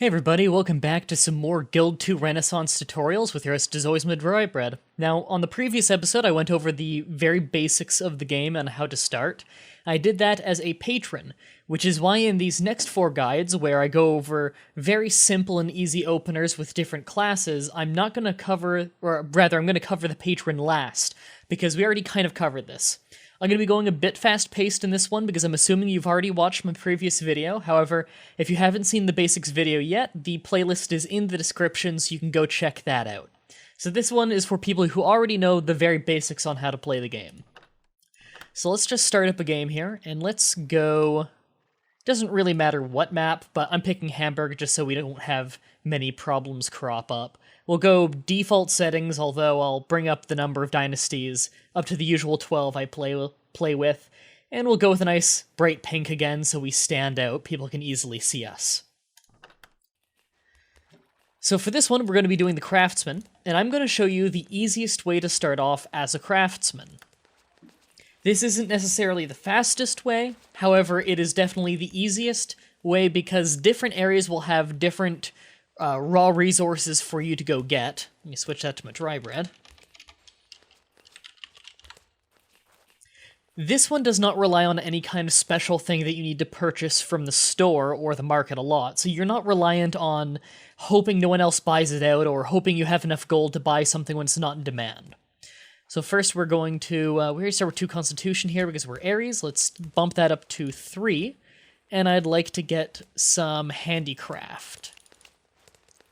Hey everybody, welcome back to some more Guild 2 Renaissance tutorials with your host as always, Mah-Dry-Bread. Now, on the previous episode I went over the very basics of the game and how to start. I did that as a patron, which is why in these next 4 guides, where I go over very simple and easy openers with different classes, I'm not going to cover, or rather I'm going to cover the patron last, because we already kind of covered this. I'm going to be going a bit fast-paced in this one because I'm assuming you've already watched my previous video. However, if you haven't seen the basics video yet, the playlist is in the description so you can go check that out. So this one is for people who already know the very basics on how to play the game. So let's just start up a game here, and let's go... Doesn't really matter what map, but I'm picking Hamburg just so we don't have many problems crop up. We'll go default settings, although I'll bring up the number of dynasties up to the usual 12 I play with, and we'll go with a nice bright pink again so we stand out, people can easily see us. So for this one, we're going to be doing the Craftsman, and I'm going to show you the easiest way to start off as a Craftsman. This isn't necessarily the fastest way, however, it is definitely the easiest way because different areas will have different raw resources for you to go get. Let me switch that to Mah-Dry-Bread. This one does not rely on any kind of special thing that you need to purchase from the store or the market a lot, so you're not reliant on hoping no one else buys it out or hoping you have enough gold to buy something when it's not in demand. So first we're going to, we're going to start with 2 Constitution here because we're Aries. Let's bump that up to 3, and I'd like to get some Handicraft.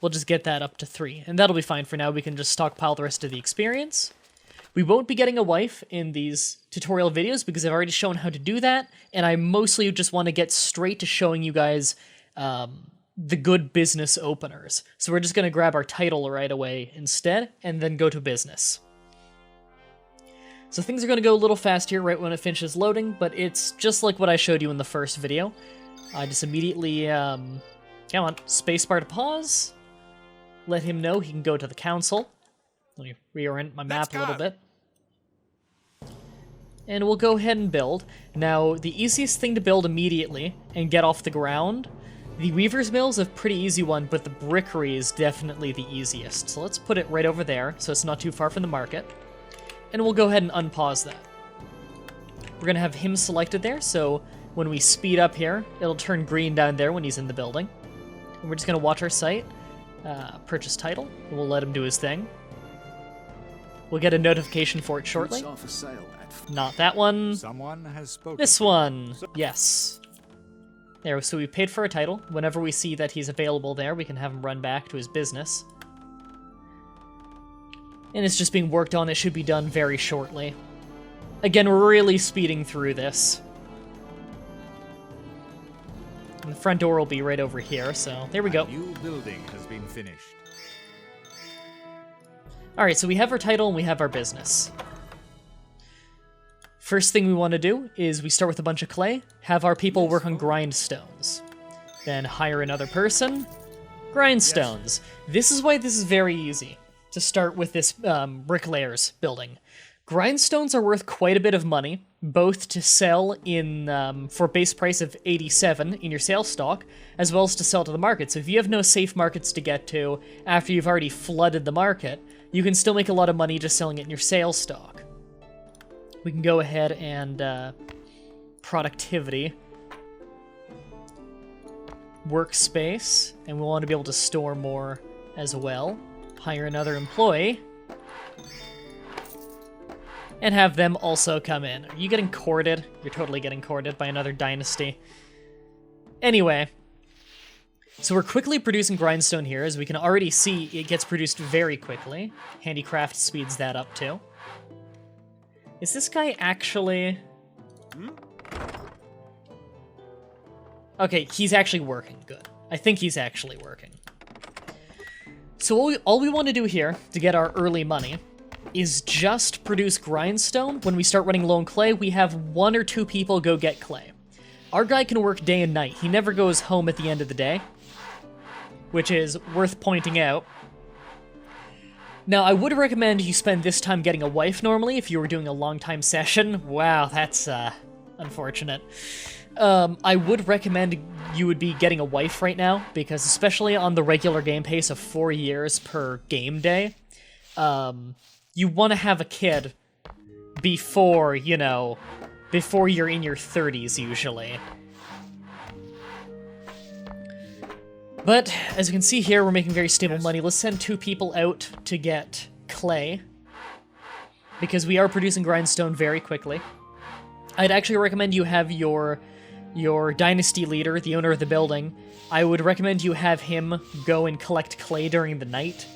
We'll just get that up to 3, and that'll be fine for now. We can just stockpile the rest of the experience. We won't be getting a wife in these tutorial videos because I've already shown how to do that, and I mostly just want to get straight to showing you guys the good business openers. So we're just going to grab our title right away instead, and then go to business. So things are going to go a little fast here right when it finishes loading, but it's just like what I showed you in the first video. I just immediately, come on, spacebar to pause. Let him know he can go to the council. Let me reorient my map a little bit. And we'll go ahead and build. Now, the easiest thing to build immediately and get off the ground, the Weaver's Mill is a pretty easy one, but the Brickery is definitely the easiest. So let's put it right over there so it's not too far from the market. And we'll go ahead and unpause that. We're going to have him selected there, so when we speed up here, it'll turn green down there when he's in the building. And we're just going to watch our site, purchase title, and we'll let him do his thing. We'll get a notification for it shortly. Not that one. Someone has spoken. This one. Yes. There, so we paid for a title. Whenever we see that he's available there, we can have him run back to his business. And it's just being worked on. It should be done very shortly. Again, we're really speeding through this. And the front door will be right over here, so there we go. A new building has been finished. Alright, so we have our title and we have our business. First thing we want to do is we start with a bunch of clay, have our people work on grindstones. Then hire another person, grindstones. This is why this is very easy to start with this bricklayers building. Grindstones are worth quite a bit of money, both to sell in for a base price of 87 in your sales stock, as well as to sell to the market. So if you have no safe markets to get to after you've already flooded the market, you can still make a lot of money just selling it in your sales stock. We can go ahead and productivity, workspace, and we want to be able to store more as well. Hire another employee, and have them also come in. Are you getting courted? You're totally getting courted by another dynasty. Anyway, so we're quickly producing grindstone here. As we can already see, it gets produced very quickly. Handicraft speeds that up too. Is this guy actually... Okay, he's actually working. Good. I think he's actually working. So all we want to do here, to get our early money, is just produce grindstone. When we start running low on clay, we have 1 or 2 people go get clay. Our guy can work day and night. He never goes home at the end of the day, which is worth pointing out. Now, I would recommend you spend this time getting a wife normally if you were doing a long time session. Wow, that's unfortunate. I would recommend you would be getting a wife right now, because especially on the regular game pace of 4 years per game day, you want to have a kid before, before you're in your 30s, usually. But, as you can see here, we're making very stable money. Let's send 2 people out to get clay, because we are producing grindstone very quickly. I'd actually recommend you have your dynasty leader, the owner of the building, I would recommend you have him go and collect clay during the night.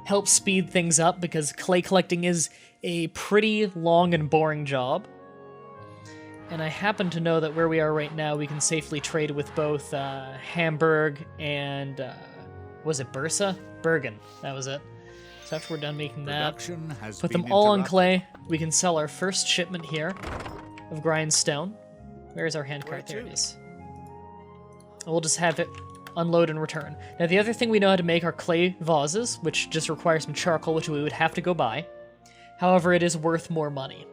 Help speed things up, because clay collecting is a pretty long and boring job. And I happen to know that where we are right now, we can safely trade with both Hamburg and, was it Bursa? Bergen, that was it. So after we're done making that, put them all on clay, we can sell our first shipment here of grindstone. Where's our handcart? There it is. And we'll just have it unload and return. Now the other thing we know how to make are clay vases, which just require some charcoal, which we would have to go buy. However, it is worth more money.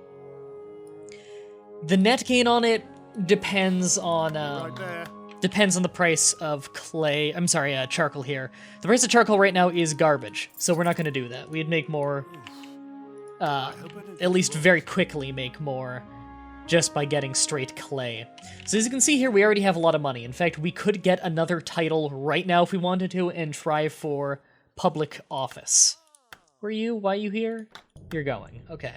The net gain on it depends on the price of clay. I'm sorry, charcoal here. The price of charcoal right now is garbage, so we're not going to do that. We'd make more, at least very quickly make more, just by getting straight clay. So as you can see here, we already have a lot of money. In fact, we could get another title right now if we wanted to and try for public office. Were you? Why are you here? You're going. Okay.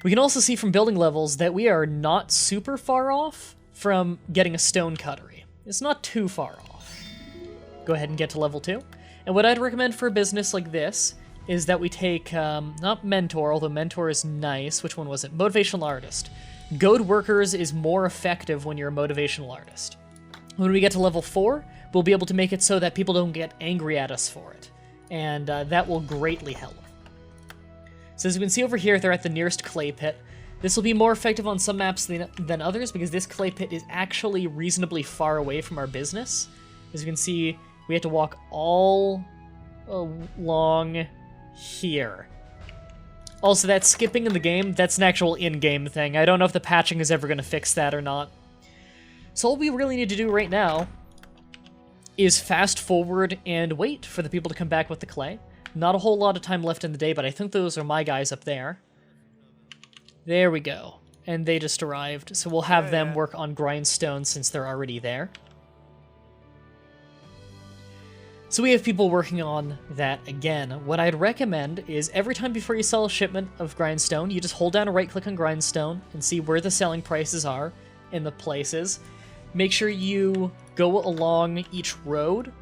We can also see from building levels that we are not super far off from getting a stone cuttery. It's not too far off. Go ahead and get to level 2. And what I'd recommend for a business like this is that we take, not mentor, although mentor is nice. Which one was it? Motivational artist. Goad workers is more effective when you're a motivational artist. When we get to level 4, we'll be able to make it so that people don't get angry at us for it. And that will greatly help. So as you can see over here, they're at the nearest clay pit. This will be more effective on some maps than others, because this clay pit is actually reasonably far away from our business. As you can see, we have to walk all along here. Also, that skipping in the game, that's an actual in-game thing. I don't know if the patching is ever going to fix that or not. So all we really need to do right now is fast forward and wait for the people to come back with the clay. Not a whole lot of time left in the day, but I think those are my guys up there. There we go. And they just arrived, so we'll have them work on grindstone since they're already there. So we have people working on that again. What I'd recommend is every time before you sell a shipment of grindstone, you just hold down a right-click on grindstone and see where the selling prices are in the places. Make sure you go along each road.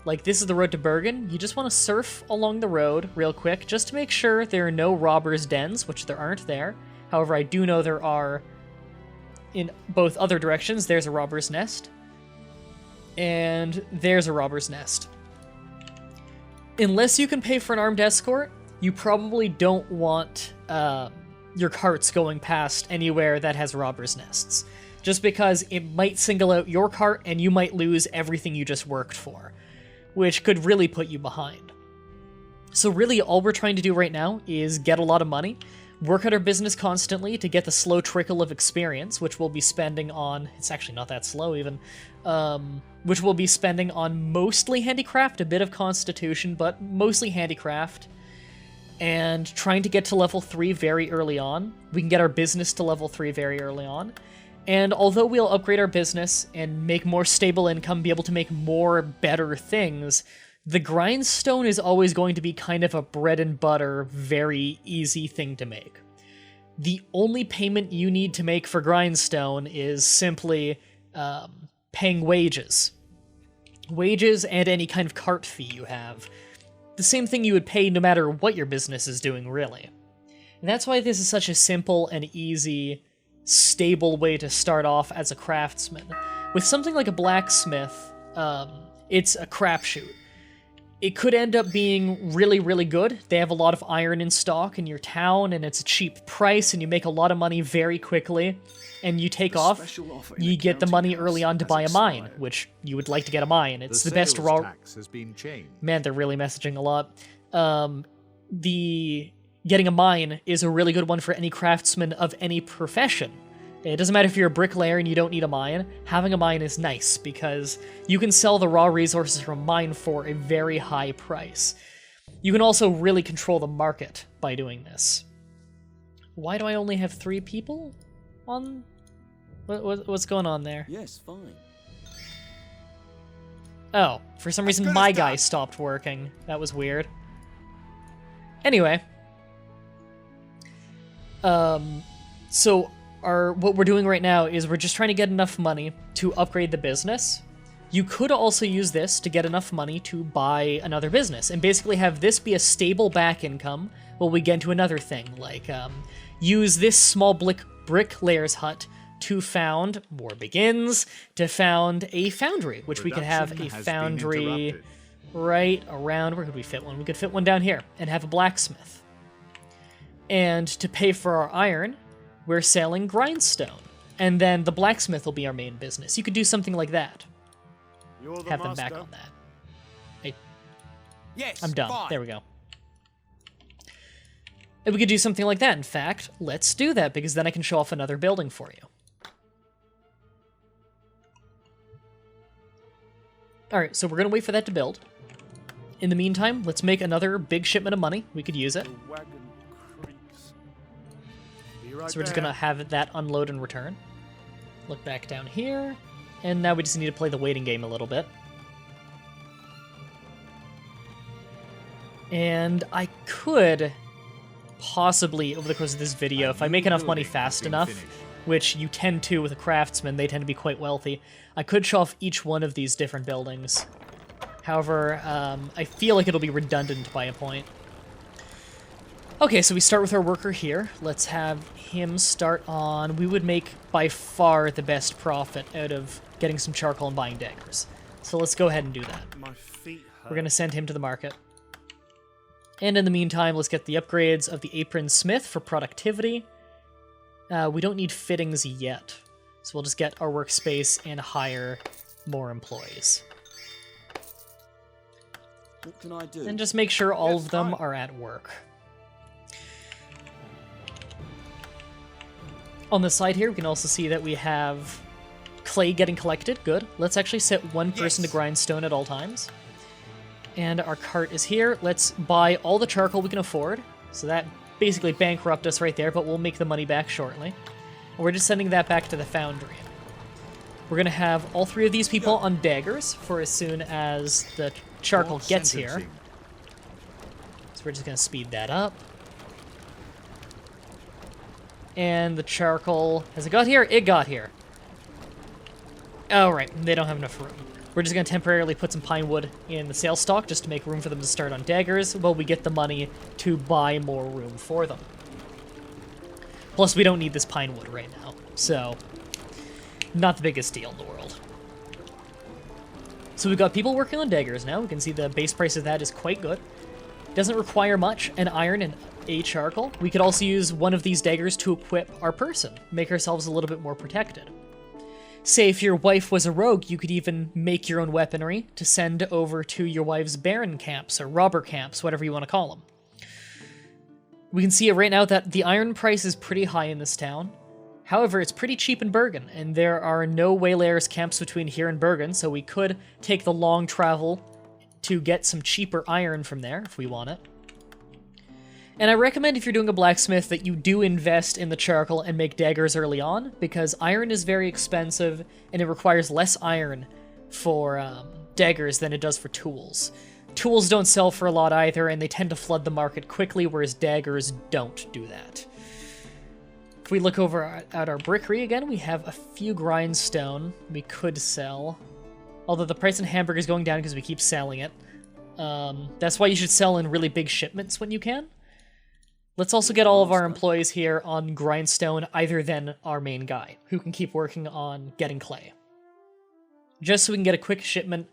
Like, this is the road to Bergen. You just want to surf along the road real quick, just to make sure there are no robbers' dens, which there aren't there. However, I do know there are in both other directions. There's a robber's nest. And there's a robber's nest. Unless you can pay for an armed escort, you probably don't want your carts going past anywhere that has robbers' nests. Just because it might single out your cart and you might lose everything you just worked for, which could really put you behind. So really, all we're trying to do right now is get a lot of money, work at our business constantly to get the slow trickle of experience, which we'll be spending on, it's actually not that slow even, which we'll be spending on mostly handicraft, a bit of constitution, but mostly handicraft, and trying to get to level 3 very early on. We can get our business to level 3 very early on. And although we'll upgrade our business and make more stable income, be able to make more better things, the grindstone is always going to be kind of a bread and butter, very easy thing to make. The only payment you need to make for grindstone is simply paying wages. Wages and any kind of cart fee you have. The same thing you would pay no matter what your business is doing, really. And that's why this is such a simple and easy, stable way to start off as a craftsman. With something like a blacksmith, it's a crapshoot. It could end up being really, really good. They have a lot of iron in stock in your town, and it's a cheap price, and you make a lot of money very quickly, and you take off. You get the money early on to buy a mine, which you would like to get a mine. It's the best raw. Man, they're really messaging a lot. Getting a mine is a really good one for any craftsman of any profession, It doesn't matter if you're a bricklayer and you don't need a mine, having a mine is nice because you can sell the raw resources from a mine for a very high price. You can also really control the market by doing this. Why do I only have 3 people on? What's going on there? Yes, fine. Oh, for some reason my guy stopped working. That was weird. Anyway. So what we're doing right now is we're just trying to get enough money to upgrade the business. You could also use this to get enough money to buy another business and basically have this be a stable back income while we get into another thing, like use this small bricklayer's hut to found to found a foundry, which we could have a foundry right around. Where could we fit one? We could fit one down here and have a blacksmith. And to pay for our iron, we're selling grindstone. And then the blacksmith will be our main business. You could do something like that. You're the Have them back master. on that. Yes, I'm done. fine. There we go. And we could do something like that. In fact, let's do that, because then I can show off another building for you. Alright, so we're going to wait for that to build. In the meantime, let's make another big shipment of money. We could use it. The wagon creaks. Be right So we're just there. going to have that unload and return. Look back down here. And now we just need to play the waiting game a little bit. And I could possibly, over the course of this video, if I make enough money fast enough, which you tend to with a craftsman, they tend to be quite wealthy, I could show off each one of these different buildings. However, I feel like it'll be redundant by a point. Okay, so we start with our worker here. Let's have him start on... We would make, by far, the best profit out of getting some charcoal and buying daggers. So let's go ahead and do that. My feet hurt. We're going to send him to the market. And in the meantime, let's get the upgrades of the apron smith for productivity. We don't need fittings yet, so we'll just get our workspace and hire more employees. What can I do? And just make sure all Yes, of them fine. are at work. On the side here, we can also see that we have clay getting collected. Good. Let's actually set one person to grind stone at all times. And our cart is here. Let's buy all the charcoal we can afford. So that basically bankrupt us right there, but we'll make the money back shortly. And we're just sending that back to the foundry. We're going to have all 3 of these people on daggers for as soon as the charcoal More gets here. sentencing. So we're just going to speed that up. And the charcoal... Has it got here? It got here. Oh, right. They don't have enough room. We're just going to temporarily put some pine wood in the sales stock just to make room for them to start on daggers while we get the money to buy more room for them. Plus, we don't need this pine wood right now, so not the biggest deal in the world. So we've got people working on daggers now. We can see the base price of that is quite good. Doesn't require much, an iron and a charcoal. We could also use one of these daggers to equip our person, make ourselves a little bit more protected. Say if your wife was a rogue, you could even make your own weaponry to send over to your wife's baron camps or robber camps, whatever you want to call them. We can see it right now that the iron price is pretty high in this town. However, it's pretty cheap in Bergen, and there are no waylayers camps between here and Bergen, so we could take the long travel to get some cheaper iron from there if we want it. And I recommend if you're doing a blacksmith that you do invest in the charcoal and make daggers early on, because iron is very expensive and it requires less iron for daggers than it does for tools. Tools don't sell for a lot either, and they tend to flood the market quickly, whereas daggers don't do that. If we look over at our brickery again, we have a few grindstone we could sell. Although the price in Hamburg is going down because we keep selling it. That's why you should sell in really big shipments when you can. Let's also get all of our employees here on grindstone other than our main guy, who can keep working on getting clay. Just so we can get a quick shipment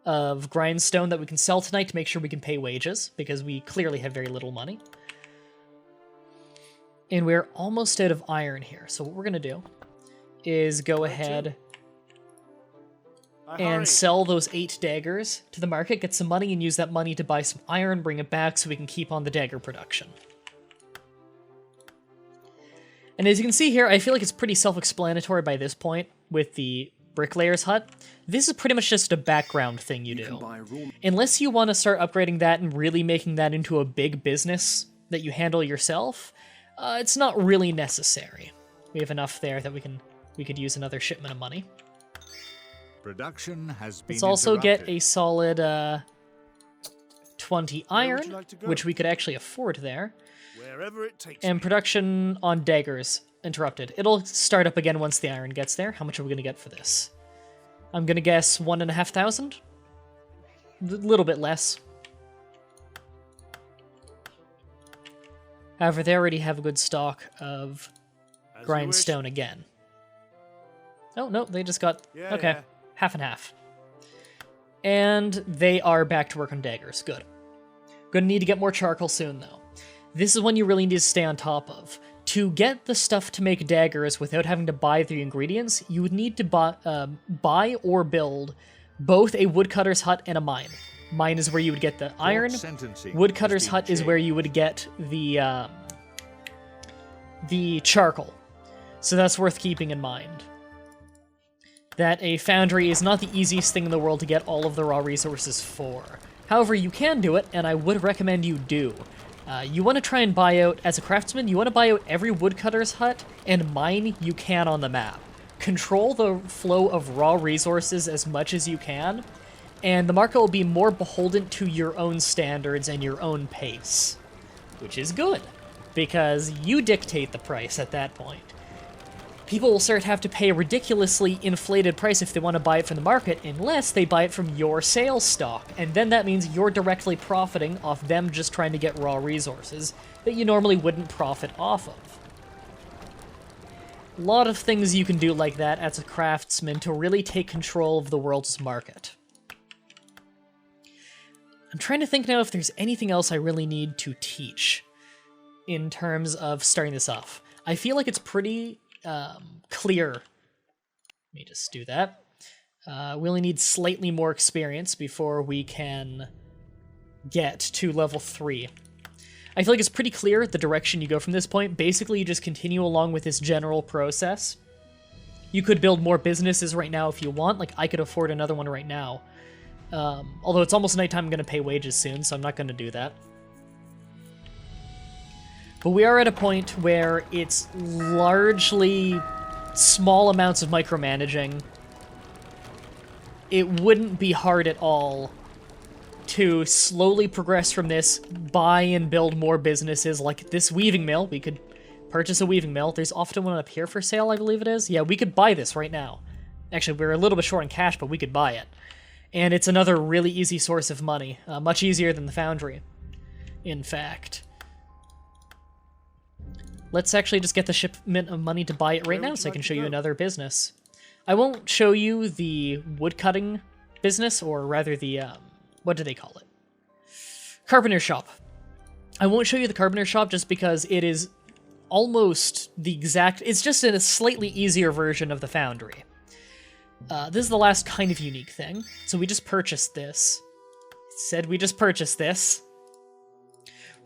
of grindstone that we can sell tonight to make sure we can pay wages, because we clearly have very little money. And we're almost out of iron here, so what we're going to do is go ahead and sell those 8 daggers to the market, get some money, and use that money to buy some iron, bring it back so we can keep on the dagger production. And as you can see here, I feel like it's pretty self-explanatory by this point with the bricklayer's hut. This is pretty much just a background thing you do. Unless you want to start upgrading that and really making that into a big business that you handle yourself, it's not really necessary. We have enough there that we could use another shipment of money. Production has been Let's also get interrupted. a solid 20 Where would iron, you like to go? which we could actually afford there. Wherever it takes And me. production on daggers interrupted. It'll start up again once the iron gets there. How much are we going to get for this? I'm going to guess 1,500? A little bit less. However, they already have a good stock of As you wish. grindstone again. Oh, no, they just got... Yeah, okay, yeah. half and half. And they are back to work on daggers. Good. Gonna need to get more charcoal soon, though. This is one you really need to stay on top of. To get the stuff to make daggers without having to buy the ingredients, you would need to buy or build both a woodcutter's hut and a mine. Mine is where you would get the iron. Sentencing Woodcutter's has hut been is where you would get the charcoal. So that's worth keeping in mind. That a foundry is not the easiest thing in the world to get all of the raw resources for. However, you can do it, and I would recommend you do. You want to try and buy out, as a craftsman, you want to buy out every woodcutter's hut and mine you can on the map. Control the flow of raw resources as much as you can, and the market will be more beholden to your own standards and your own pace. Which is good, because you dictate the price at that point. People will start to have to pay a ridiculously inflated price if they want to buy it from the market, unless they buy it from your sales stock, and then that means you're directly profiting off them just trying to get raw resources that you normally wouldn't profit off of. A lot of things you can do like that as a craftsman to really take control of the world's market. I'm trying to think now if there's anything else I really need to teach in terms of starting this off. I feel like it's pretty clear. Let me just do that. We only need slightly more experience before we can get to level 3. I feel like it's pretty clear the direction you go from this point. Basically, you just continue along with this general process. You could build more businesses right now if you want. Like, I could afford another one right now. Although it's almost nighttime, I'm going to pay wages soon, so I'm not going to do that. But we are at a point where it's largely small amounts of micromanaging. It wouldn't be hard at all to slowly progress from this, buy and build more businesses like this weaving mill. We could purchase a weaving mill. There's often one up here for sale, I believe it is. Yeah, we could buy this right now. Actually, we're a little bit short on cash, but we could buy it. And it's another really easy source of money. Much easier than the foundry, in fact. Let's actually just get the shipment of money to buy it right now so I can show you another business. I won't show you the woodcutting business, or rather the, what do they call it? Carpenter shop. I won't show you the carpenter shop just because it is almost the exact, it's just in a slightly easier version of the foundry. This is the last kind of unique thing. So we just purchased this. It said we just purchased this.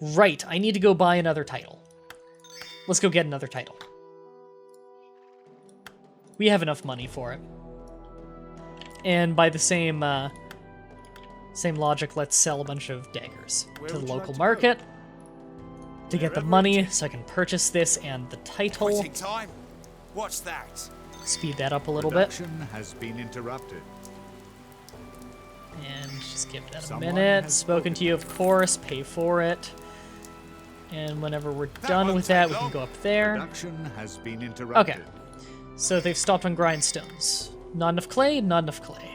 Right, I need to go buy another title. Let's go get another title. We have enough money for it. And by the same logic, let's sell a bunch of daggers to the local market to get the money so I can purchase this and the title. Waiting time. What's that? Speed that up a little bit. Production has been interrupted. And just give that a Someone minute. has Spoken to you, of course. Pay for it. And whenever we're done won't with that, take we can long. go up there. Production has been interrupted. Okay. So they've stopped on grindstones. Not enough clay, not enough clay.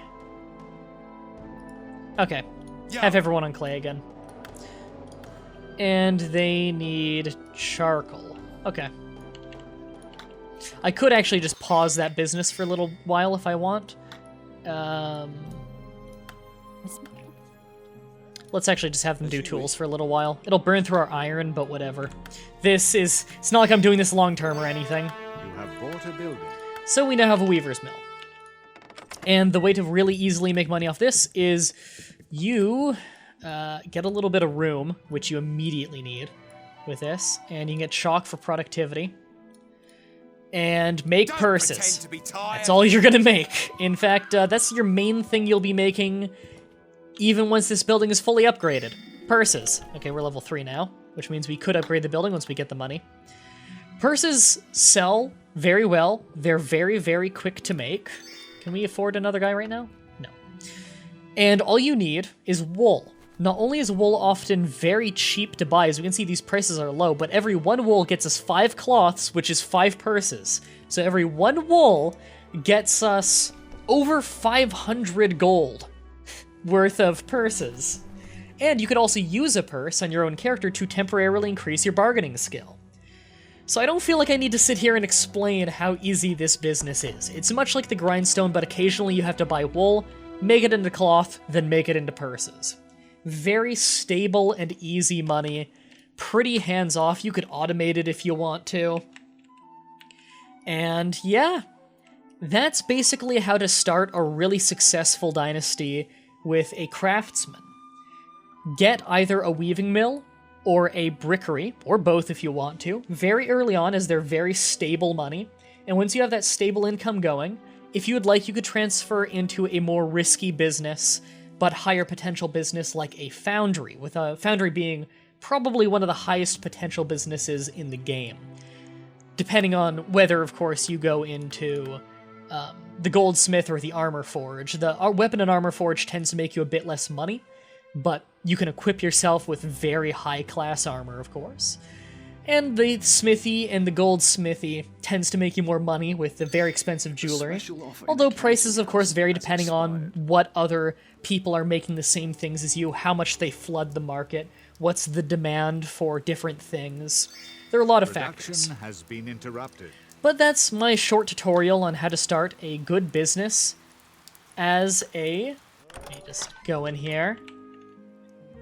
Okay. Have everyone on clay again. And they need charcoal. Okay. I could actually just pause that business for a little while if I want. Let's actually just have them do tools for a little while. It'll burn through our iron, but whatever. It's not like I'm doing this long term or anything. You have bought a building. So we now have a weaver's mill. And the way to really easily make money off this is you get a little bit of room, which you immediately need with this, and you can get chalk for productivity. and make Don't purses. pretend to be tired. That's all you're gonna make. In fact, that's your main thing you'll be making even once this building is fully upgraded. Purses. Okay, we're level 3 now, which means we could upgrade the building once we get the money. Purses sell very well. They're very, very quick to make. Can we afford another guy right now? No. And all you need is wool. Not only is wool often very cheap to buy, as we can see these prices are low, but every 1 wool gets us 5 cloths, which is 5 purses. So every 1 wool gets us over 500 gold worth of purses. And you could also use a purse on your own character to temporarily increase your bargaining skill. So I don't feel like I need to sit here and explain how easy this business is. It's much like the grindstone, but occasionally you have to buy wool, make it into cloth, then make it into purses. Very stable and easy money. Pretty hands-off. You could automate it if you want to. And yeah, that's basically how to start a really successful dynasty with a craftsman. Get either a weaving mill or a brickery, or both if you want to, very early on, as they're very stable money. And once you have that stable income going, if you would like, you could transfer into a more risky business, but higher potential business like a foundry, with a foundry being probably one of the highest potential businesses in the game. Depending on whether, of course, you go into the goldsmith or the armor forge. The weapon and armor forge tends to make you a bit less money, but you can equip yourself with very high-class armor, of course. And the smithy and the goldsmithy tends to make you more money with the very expensive jewelry. Although prices, of course, vary depending on what other people are making the same things as you, how much they flood the market, what's the demand for different things. There are a lot of factors. Production has been interrupted. But that's my short tutorial on how to start a good business as a... Let me just go in here.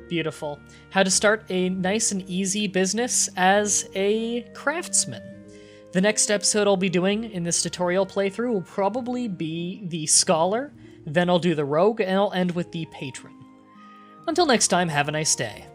Beautiful. How to start a nice and easy business as a craftsman. The next episode I'll be doing in this tutorial playthrough will probably be the scholar, then I'll do the rogue, and I'll end with the patron. Until next time, have a nice day.